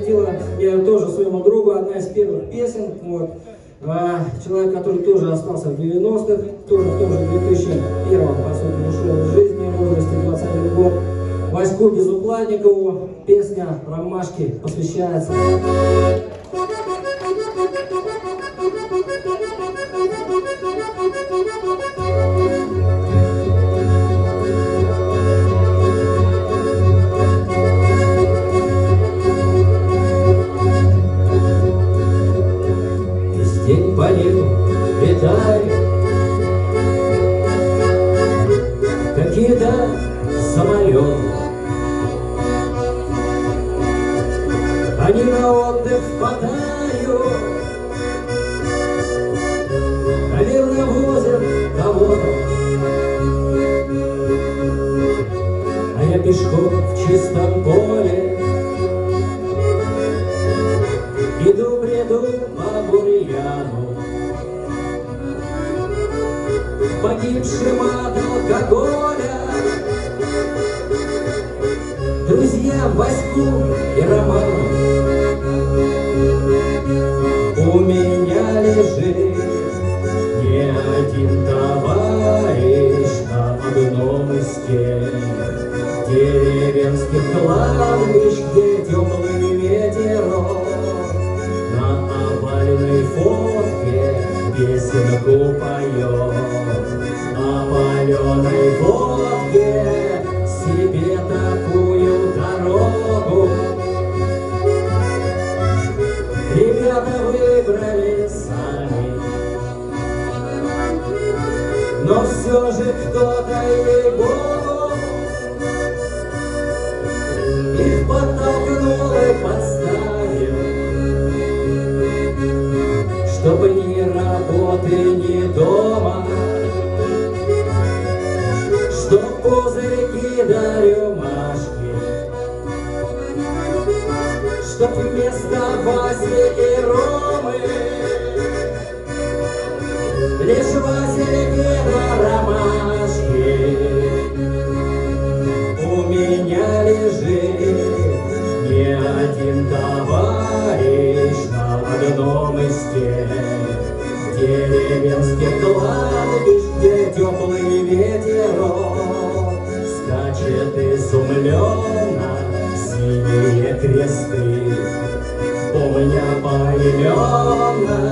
посвятила я тоже своему другу, одна из первых песен. Вот. Человек, который тоже остался в 90-х, тоже в том же 2001-м, по сути, ушел из жизни в возрасте 21 год. Ваську Безупладникову песня «Ромашки» посвящается. День по небу летает какие-то самолеты. Они на отдых в Паттайю, наверное, возят кого-то. А я пешком в чистом поле иду, бреду по бурьяну, погибшим от алкоголя, друзьям Ваську и Роману. У меня лежит не один товарищ на одном из тех деревенских кладбищ, где теплый ветерок на овальной фотке песенку поет. На паленой водке себе такую дорогу ребята выбрали сами, но все же кто-то, ей-богу, их подтолкнул и подставил, чтобы ни работы, ни дома, чтоб пузырьки да рюмашки, чтоб вместо Васи и Ромы лишь васильки да ромашки. У меня лежит не один товарищ на одном из тех деревенских кладбищ, где теплый ветерок скачет изумленно синие кресты. Помня поименно